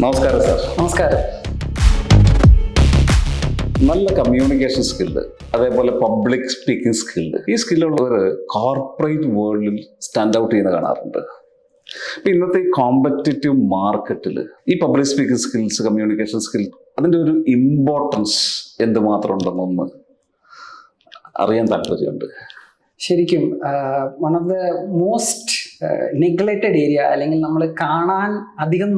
നമസ്കാരം സാർ. നമസ്കാരം. നല്ല കമ്മ്യൂണിക്കേഷൻ സ്കില്ല്, അതേപോലെ പബ്ലിക് സ്പീക്കിംഗ് സ്കില്ല്, ഈ സ്കില്ലുള്ളവർ കോർപ്പറേറ്റ് വേൾഡിൽ സ്റ്റാൻഡ് ഔട്ട് ചെയ്യുന്ന കാണാറുണ്ട്. ഇപ്പം ഇന്നത്തെ ഈ കോമ്പറ്റേറ്റീവ് മാർക്കറ്റിൽ ഈ public speaking skills, communication skill, അതിൻ്റെ ഒരു ഇമ്പോർട്ടൻസ് എന്തുമാത്രം ഉണ്ടെന്നൊന്ന് അറിയാൻ താല്പര്യമുണ്ട്. ശരിക്കും one of the most neglected area, അല്ലെങ്കിൽ നമ്മൾ കാണാൻ അധികം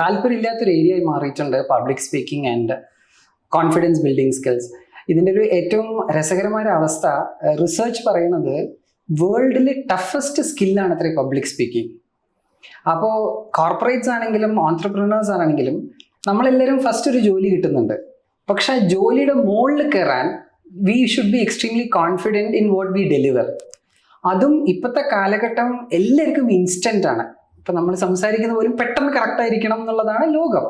താല്പര്യമില്ലാത്തൊരു ഏരിയയായി മാറിയിട്ടുണ്ട് public speaking and confidence building skills. ഇതിൻ്റെ ഒരു ഏറ്റവും രസകരമായ അവസ്ഥ, റിസർച്ച് പറയുന്നത് വേൾഡിലെ ടഫസ്റ്റ് സ്കില്ലാണ് അത്ര പബ്ലിക് സ്പീക്കിംഗ്. അപ്പോൾ കോർപ്പറേറ്റ്സ് ആണെങ്കിലും ഓൺട്രപ്രണേഴ്സ് ആണെങ്കിലും നമ്മളെല്ലാവരും ഫസ്റ്റ് ഒരു ജോലി കിട്ടുന്നുണ്ട്. പക്ഷെ ആ ജോലിയുടെ മുകളിൽ കയറാൻ we should be extremely confident in what we deliver. അതും ഇപ്പോഴത്തെ കാലഘട്ടം എല്ലാവർക്കും ഇൻസ്റ്റൻ്റ് ആണ്. ഇപ്പം നമ്മൾ സംസാരിക്കുന്ന പോലും പെട്ടെന്ന് കറക്റ്റ് ആയിരിക്കണം എന്നുള്ളതാണ് ലോകം.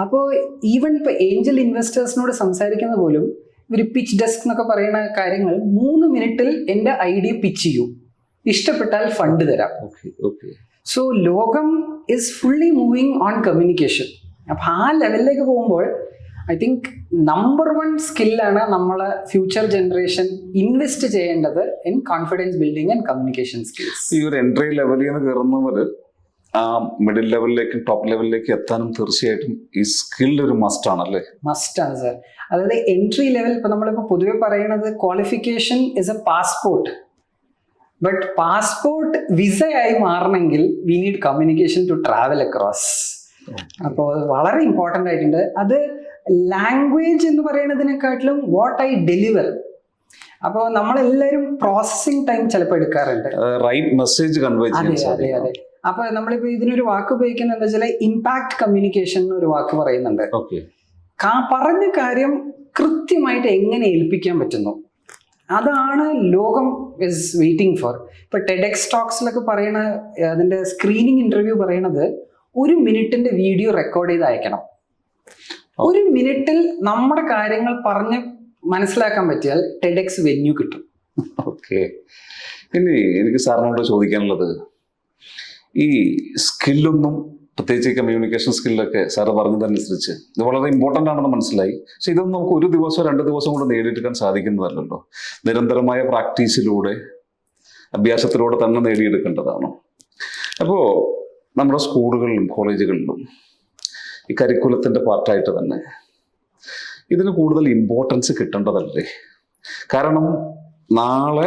അപ്പോൾ ഈവൻ ഇപ്പോൾ ഏഞ്ചൽ ഇൻവെസ്റ്റേഴ്സിനോട് സംസാരിക്കുന്ന പോലും ഇവർ പിച്ച് ഡെസ്ക് എന്നൊക്കെ പറയുന്ന കാര്യങ്ങൾ 3 മിനിറ്റിൽ എൻ്റെ ഐഡിയ പിച്ച് ചെയ്യൂ, ഇഷ്ടപ്പെട്ടാൽ ഫണ്ട് തരാം. സോ ലോകം is fully moving on communication. അപ്പം ആ ലെവലിലേക്ക് പോകുമ്പോൾ ഐ തിങ്ക് നമ്പർ 1 സ്കില്ലാണ് നമ്മളെ ഫ്യൂച്ചർ ജനറേഷൻ ഇൻവെസ്റ്റ് ചെയ്യേണ്ടത് in confidence building and communication skills. ഈ ഒരു എൻട്രി ലെവലിൽ നിന്ന് കയറുന്നവർ ആ മിഡിൽ ലെവലിലേക്കും ടോപ്പ് ലെവലിലേക്ക് എത്താനും തീർച്ചയായിട്ടും ഈ സ്കിൽ ഒരു മസ്റ്റ് ആണല്ലേ? മസ്റ്റ് ആണ് സാർ. അതായത് എൻട്രി ലെവൽ, ഇപ്പൊ നമ്മളിപ്പോ പൊതുവെ പറയുന്നത് qualification is a passport, but passport വിസയായി മാറണമെങ്കിൽ we need communication to travel across. അപ്പോൾ അത് വളരെ ഇമ്പോർട്ടൻ്റ് ആയിട്ടുണ്ട്. അത് ലാംഗ്വേജ് എന്ന് പറയുന്നതിനെക്കാട്ടിലും വാട്ട് ഐ ഡെലിവർ. അപ്പോൾ നമ്മളെല്ലാവരും പ്രോസസ്സിംഗ് ടൈം ചിലപ്പോൾ എടുക്കാറുണ്ട്, റൈറ്റ് മെസ്സേജ് കൺവേ ചെയ്യാൻ. അതെ. അപ്പൊ നമ്മളിപ്പോ ഇതിനൊരു വാക്ക് ഉപയോഗിക്കുന്നത് എന്താ വെച്ചാൽ ഇമ്പാക്ട് കമ്മ്യൂണിക്കേഷൻ എന്നൊരു വാക്ക് പറയുന്നുണ്ട്. പറഞ്ഞ കാര്യം കൃത്യമായിട്ട് എങ്ങനെ ഏൽപ്പിക്കാൻ പറ്റുന്നു, അതാണ് ലോകം ഇസ് വെയിറ്റിംഗ് ഫോർ. ഇപ്പൊ ടെഡെക്സ് ടോക്സിലൊക്കെ പറയണ, അതിന്റെ സ്ക്രീനിങ് ഇന്റർവ്യൂ പറയണത് 1 മിനിറ്റിന്റെ വീഡിയോ റെക്കോർഡ് ചെയ്ത് അയക്കണം. 1 മിനിറ്റിൽ നമ്മുടെ കാര്യങ്ങൾ പറഞ്ഞ് മനസ്സിലാക്കാൻ പറ്റിയാൽ ടെഡെക്സ് വെന്യൂ കിട്ടും. ഓക്കെ. ഇനി എനിക്ക് സാറിനോട് ചോദിക്കാനുള്ളത്, ഈ സ്കില്ലൊന്നും, പ്രത്യേകിച്ച് കമ്മ്യൂണിക്കേഷൻ സ്കില്ലൊക്കെ സാറ് പറഞ്ഞതനുസരിച്ച് ഇത് വളരെ ഇമ്പോർട്ടൻ്റ് ആണെന്ന് മനസ്സിലായി. പക്ഷെ ഇതൊന്നും നമുക്ക് 1 ദിവസമോ 2 ദിവസം കൊണ്ട് നേടിയെടുക്കാൻ സാധിക്കുന്നതല്ലല്ലോ. നിരന്തരമായ പ്രാക്ടീസിലൂടെ, അഭ്യാസത്തിലൂടെ തന്നെ നേടിയെടുക്കേണ്ടതാണ്. അപ്പോൾ നമ്മുടെ സ്കൂളുകളിലും കോളേജുകളിലും ഈ കരിക്കുലത്തിൻ്റെ പാർട്ടായിട്ട് തന്നെ ഇതിന് കൂടുതൽ ഇമ്പോർട്ടൻസ് കിട്ടേണ്ടതല്ലേ? കാരണം നാളെ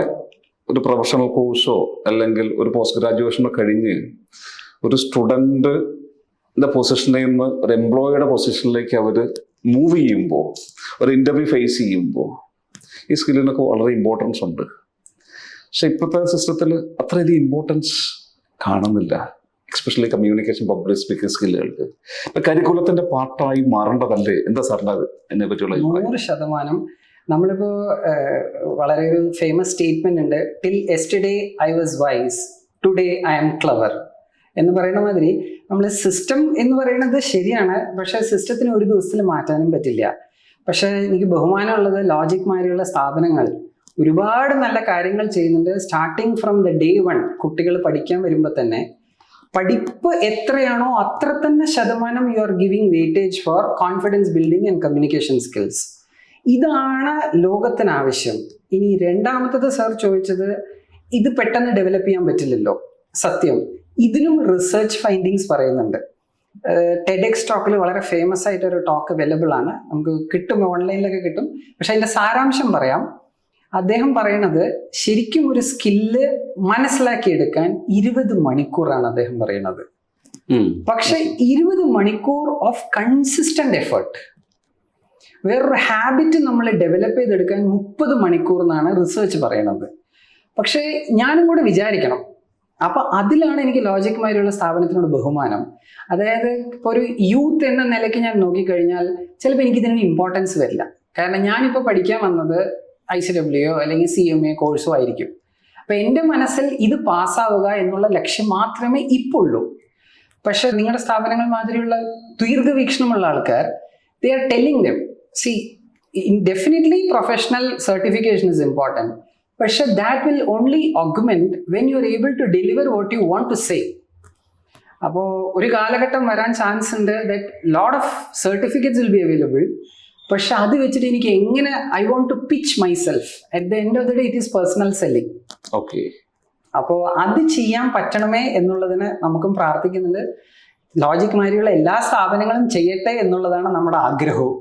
ഒരു പ്രൊഫഷണൽ കോഴ്സോ അല്ലെങ്കിൽ ഒരു പോസ്റ്റ് ഗ്രാജുവേഷനോ കഴിഞ്ഞ് ഒരു സ്റ്റുഡൻറ്റിൻ്റെ പൊസിഷനിൽ നിന്ന് ഒരു എംപ്ലോയിയുടെ പൊസിഷനിലേക്ക് അവർ മൂവ് ചെയ്യുമ്പോൾ, ഒരു ഇൻ്റർവ്യൂ ഫേസ് ചെയ്യുമ്പോൾ ഈ സ്കില്ലിനൊക്കെ വളരെ ഇമ്പോർട്ടൻസ് ഉണ്ട്. പക്ഷെ ഇപ്പോഴത്തെ സിസ്റ്റത്തിൽ അത്രയധികം ഇമ്പോർട്ടൻസ് കാണുന്നില്ല, എസ്പെഷ്യലി കമ്മ്യൂണിക്കേഷൻ, പബ്ലിക് സ്പീക്കിംഗ് സ്കില്ലുകൾക്ക്. ഇപ്പം കരിക്കുലത്തിൻ്റെ പാർട്ടായി മാറേണ്ടതല്ലേ? എന്താ സാറിൻ്റെ അതിനെ പറ്റിയുള്ള 100%? നമ്മളിപ്പോ വളരെ ഒരു ഫേമസ് സ്റ്റേറ്റ്മെന്റ് ഉണ്ട്, till yesterday I was wise, today I am clever എന്ന് പറയുന്ന മാതിരി നമ്മൾ സിസ്റ്റം എന്ന് പറയുന്നത് ശരിയാണ്, പക്ഷെ സിസ്റ്റത്തിന് ഒരു ദിവസത്തിൽ മാറ്റാനും പറ്റില്ല. പക്ഷെ എനിക്ക് ബഹുമാനമുള്ളത് ലോജിക് മാതിരിയുള്ള സ്ഥാപനങ്ങൾ ഒരുപാട് നല്ല കാര്യങ്ങൾ ചെയ്യുന്നുണ്ട്. സ്റ്റാർട്ടിങ് ഫ്രം ദ ഡേ 1 കുട്ടികൾ പഠിക്കാൻ വരുമ്പോൾ തന്നെ പഠിപ്പ് എത്രയാണോ അത്ര തന്നെ ശതമാനം you are giving weightage for confidence building and communication skills. ഇതാണ് ലോകത്തിന് ആവശ്യം. ഇനി രണ്ടാമത്തത് സാർ ചോദിച്ചത്, ഇത് പെട്ടെന്ന് ഡെവലപ്പ് ചെയ്യാൻ പറ്റില്ലല്ലോ. സത്യം, ഇതിനും റിസർച്ച് ഫൈൻഡിങ്സ് പറയുന്നുണ്ട്. ടെഡെക്സ് ടോക്കിൽ വളരെ ഫേമസ് ആയിട്ടൊരു ടോക്ക് അവൈലബിൾ ആണ്, നമുക്ക് കിട്ടും, ഓൺലൈനിലൊക്കെ കിട്ടും. പക്ഷെ അതിൻ്റെ സാരാംശം പറയാം. അദ്ദേഹം പറയണത് ശരിക്കും ഒരു സ്കില്ല് മനസ്സിലാക്കിയെടുക്കാൻ 20 മണിക്കൂറാണ് അദ്ദേഹം പറയണത്. പക്ഷെ 20 മണിക്കൂർ ഓഫ് കൺസിസ്റ്റന്റ് എഫേർട്ട്. വേറൊരു ഹാബിറ്റ് നമ്മൾ ഡെവലപ്പ് ചെയ്തെടുക്കാൻ 30 മണിക്കൂർ എന്നാണ് റിസർച്ച് പറയണത്. പക്ഷേ ഞാനും കൂടെ വിചാരിക്കണം. അപ്പൊ അതിലാണ് എനിക്ക് ലോജിക്കുമായുള്ള സ്ഥാപനത്തിനോട് ബഹുമാനം. അതായത് ഇപ്പോൾ ഒരു യൂത്ത് എന്ന നിലയ്ക്ക് ഞാൻ നോക്കിക്കഴിഞ്ഞാൽ ചിലപ്പോൾ എനിക്കിതിനൊരു ഇമ്പോർട്ടൻസ് വരില്ല. കാരണം ഞാനിപ്പോൾ പഠിക്കാൻ വന്നത് ICWO അല്ലെങ്കിൽ CMA കോഴ്സോ ആയിരിക്കും. അപ്പൊ എൻ്റെ മനസ്സിൽ ഇത് പാസ്സാവുക എന്നുള്ള ലക്ഷ്യം മാത്രമേ ഇപ്പോൾ ഉള്ളൂ. പക്ഷെ നിങ്ങളുടെ സ്ഥാപനങ്ങൾ മാതിരിയുള്ള ദീർഘവീക്ഷണമുള്ള ആൾക്കാർ, they are telling them, see, definitely professional certification is important, but that will only augment when you are able to deliver what you want to say. അപ്പോൾ ഒരു കാലഘട്ടം വരാൻ ചാൻസ് ഉണ്ട് that lot of certificates will be available. പക്ഷെ അത് വെച്ചിട്ട് എനിക്ക് എങ്ങനെ I want to pitch myself at the end of the day it is personal selling. Okay. അപ്പോൾ അത് ചെയ്യാൻ പറ്റണമേ എന്നുള്ളതിന് നമുക്കും പ്രാർത്ഥിക്കുന്നുണ്ട്. ലോജിക് മാതിരിയുള്ള എല്ലാ സ്ഥാപനങ്ങളും ചെയ്യട്ടെ എന്നുള്ളതാണ് നമ്മുടെ ആഗ്രഹവും.